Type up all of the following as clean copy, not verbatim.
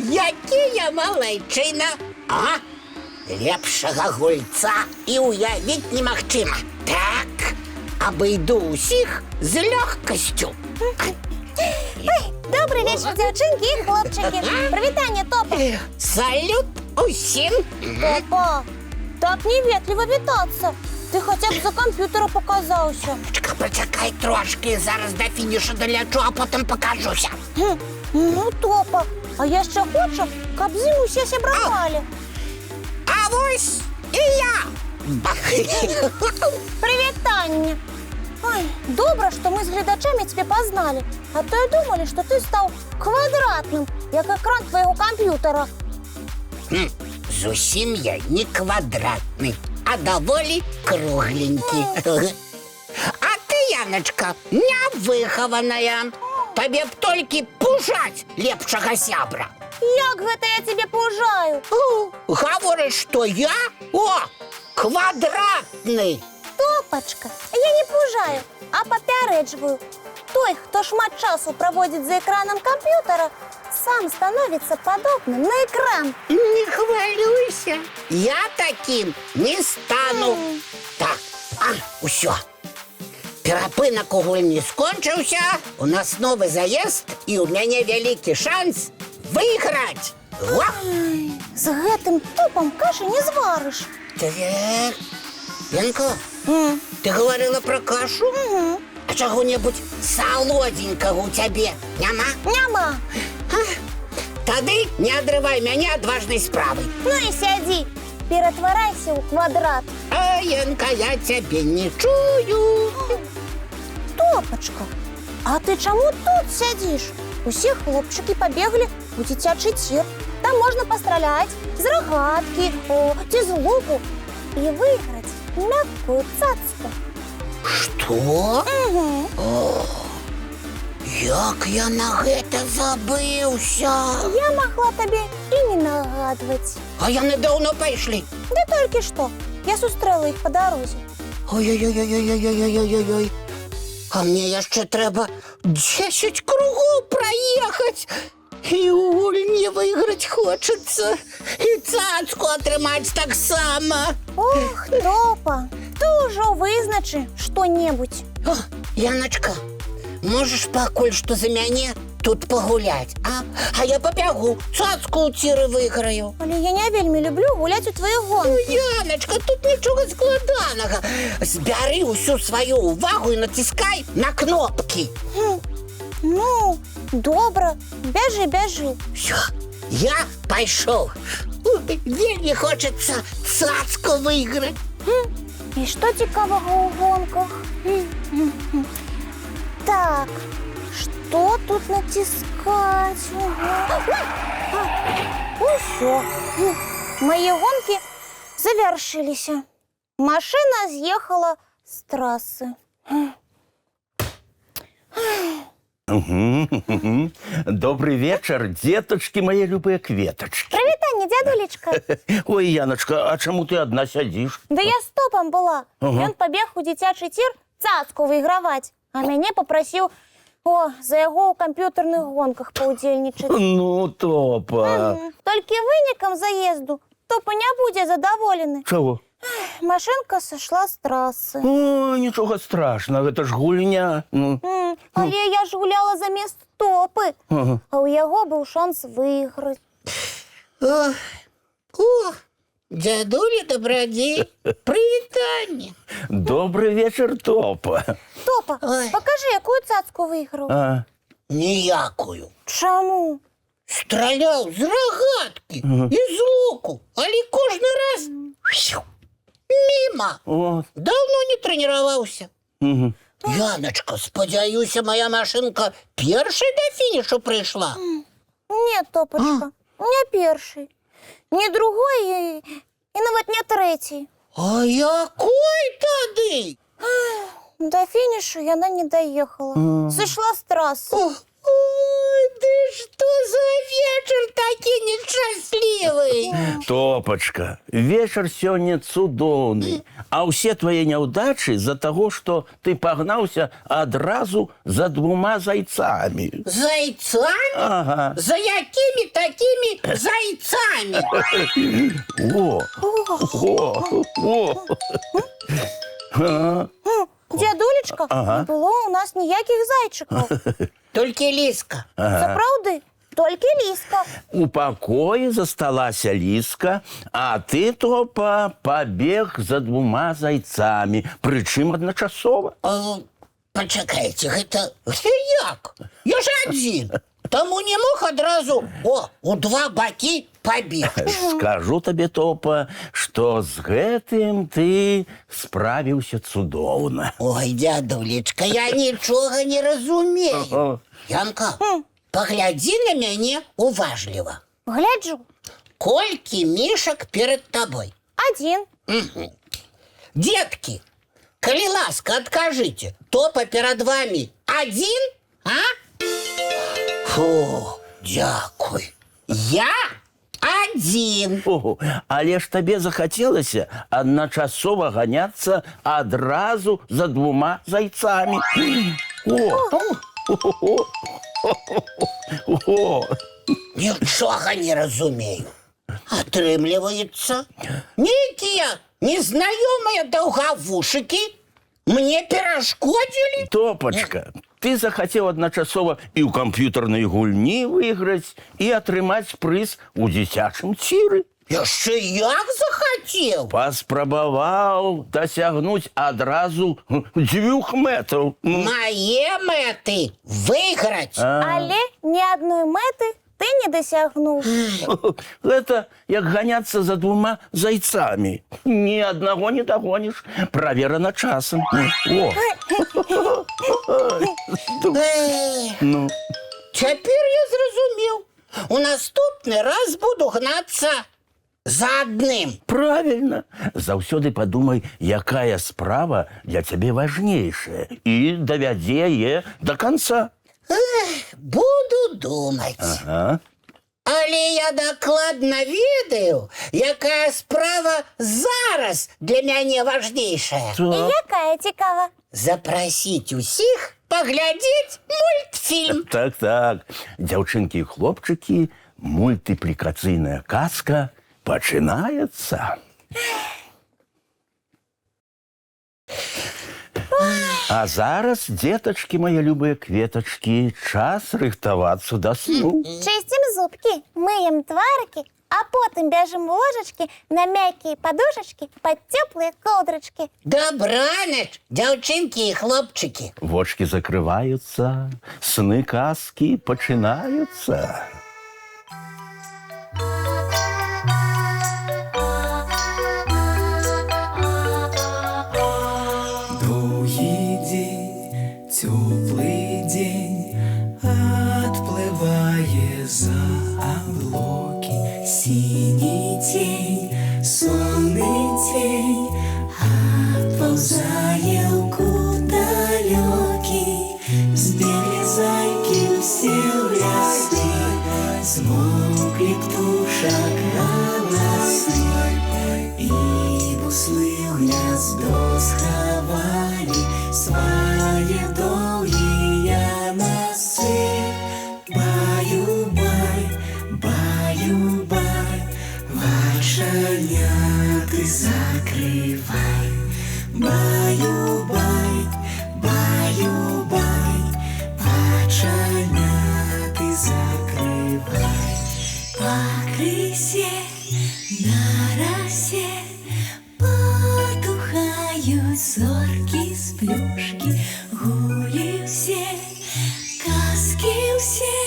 Які я малайчина, а? Лепшага гульца і уявіць немагчыма. Так, абыйду ўсіх з лёгкасцю. Добрый вечер, девчонки и хлопчики. Привитание, Топа. Салют усім. Топа, так неветливо вітаться. Ты хотя б за комп'ютера показаўся. Почекай трошки, зараз до фінішу долячу, а потім покажуся. Ну, Топа, а я ще хочу, каб з ім усе сябравалі. А вось і я. Привітання. Ой, добре, що ми з глядачами тебе познали. А то я думали, що ти став квадратним, як екран твоєго комп'ютера. Зусім я не квадратний, а доволі кругленький. А ти, Яночка, невихованная. Тобі б тільки пужать лепшого сябра. Як гэта я тебе пужаю? Говориш, що я? О, квадратний. Топочка, я не пужаю, а попередживаю. Той, хто шмат часу проводит за экраном компьютера, сам становится подобным на экран. Не хвалюйся, я таким не стану. Так, усё. Перапынак у гульні скончыўся, у нас новы заезд, і ў мяне вялікі шанс выйграць. З гэтым топом каши не зварыш. Так, Янка, ты говорила про кашу? А чаго-небудзь салодзенькага у цябе няма? Няма. Тады не адрывай мяне ад важнай справы. Ну и сяди, ператварайся ў квадрат. А, Янка, я цябе не чую. Топочка, а ты чаму тут сядзіш? Усе хлопчыкі пабеглі у дзіцячы цирк. Там можна пастралять з рогаткі, ці з луку і выйграць мяккую цацку. Што? Як я на гэта забыўся? Я магла табе і не нагадваць. А яны даўно пайшлі. Да толькі што, я сустрэла іх па дарозе. Ой-ой-ой-ой-ой-ой-ой-ой-ой. А мне яшчэ трэба 10 кругоў праехаць. І ў гульні выйграць хочацца. І цацку атрымаць таксама. Ох, Топа, ты ўжо вызначы што-небудзь. Яночка, можаш пакуль што за мяне тут пагуляць, а? А я пабягу, цацку ў ціры выйграю. Але я не вельмі люблю гуляць у твои гонкі. Яночка, тут нічога складанага. Збяры ўсю сваю ўвагу і націскай на кнопкі. Ну, добра, бяжы, бяжы. Всё, я пайшоў. Вельмі хочацца цацку выйграць. І што цікавага ў гонках? Так, што тут націскаць? Усё. Мои гонкі завяршыліся. Машина з'ехала з трассы. Добрый вечер, деточки мои любые кветочки. Привітанне, дядулечка. Ой, Яночка, а чаму ты одна сядзіш? Да я з Топом была. Ён пабег у дзіцячы цирк цацку выйграваць, а мяне попрасіў за яго ў камп'ютарных гонках паўдзельнічаць. Ну, Топа. Толькі вынікам заезду Топа не будзе задаволены. Чего? Машинка сошла з трассы. О, нічога страшного, это ж гульня. Але я ж гуляла замест Топы, а ў яго быў шанс выйграць. Дядуля добродей, привітанне. Добрый вечер, Топа. Топа, покажи, якую цацку выйграў. Ніякую. Чаму? Страляў з рогаткі і з луку, але кожны раз міма. Даўно не трэніраваўся. Яночка, спадзяюся, моя машинка першай да фінішу прыйшла. Не, Топочка, не першай, не другой і нават не трэцяй. А якой тады? До фінішу яна не доехала. Сышла с трассы. Ой, да что за вечер такой несчастливый? Топачка, вечер сегодня цудоўны, а ўсе твои няўдачы з-за того, что ты погнался одразу за 2 зайцами. Зайцами? Ага. За якими такими зайцами? О, о. Дядулечка, не было у нас ніяких зайчиков. Только Лиска. Сапраўды, толькі ліска. У пакоі засталася ліска, а ты, Топа, побег за 2 зайцами, прычым адначасова. Почекайте, гэта як? Я ж один. Тому не мог одразу у 2 бакі побегать. Скажу табе, Топа, што з гэтым ты справіўся цудоўна. Ой, дядулечка, я нічога не разумею. Янка, погляди на мяне уважліва. Гляджу. Колькі мішак перед тобой? 1. Детки, калі ласка, откажите, Топа перед вами 1, а? Фу, дякуй. Я 1. О, але ж табе захацелася адначасова ганяцца адразу за 2 зайцами. О. Нічога не разумею. Атрымліваецца, нейкія незнаёмыя даўгавушыкі мне перашкодзілі? Топачка, ты захацеў адначасова і ў камп'ютарнай гульні выйграць, і атрымаць прыз у дзіцячым ціры. Яшчэ як захацеў? Паспрабаваў дасягнуць адразу 2 мэтаў. Мае мэты выйграць. Але ні адной мэты ты не дасягнуў. Гэта як ганяцца за 2 зайцами. Ні аднаго не дагоніш. Праверана часам. О. Ну. Цяпер я зразумеў. У наступны раз буду гнацца за адным. Правильно. Заўсёды падумай, якая справа для цябе важнейшая, і давядзе яе до конца. Буду думаць. Ага. Але я дакладна ведаю, якая справа зараз для мяне важнейшая. І якая цікава? Запрасіць усіх паглядзець мультфільм. Так. Дзяўчынкі і хлопчыкі, мультыплікацыйная казка пачынаецца. А зараз, дзетачкі, мае любыя кветачкі, час рыхтавацца да сну. Чысцім зубкі, мыем тварыкі, а потым бяжым у ложачкі на мяккія падушачкі пад цёплыя коўдрачкі. Добранач, дзяўчынкі і хлопчыкі. Вочкі закрываюцца, сны казкі пачынаюцца. Теплый день отплывая за облаки, синий тень, сонный тень отползая в кут далекий. Сбегли зайки все в леске, смолкли птушек голосы, и буслы в гнездо сховали свои долгие носы. Баю-бай, баю-бай, вальшаняты закрывай. Баю-бай, баю-бай, вальшаняты закрывай. По крысе на росе потухают зорки с плюшки, гули все, казки все,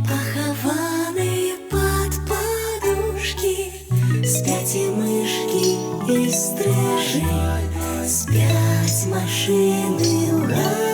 похованы под подушки. Спят и мышки, и стрижи, спят машины, ура!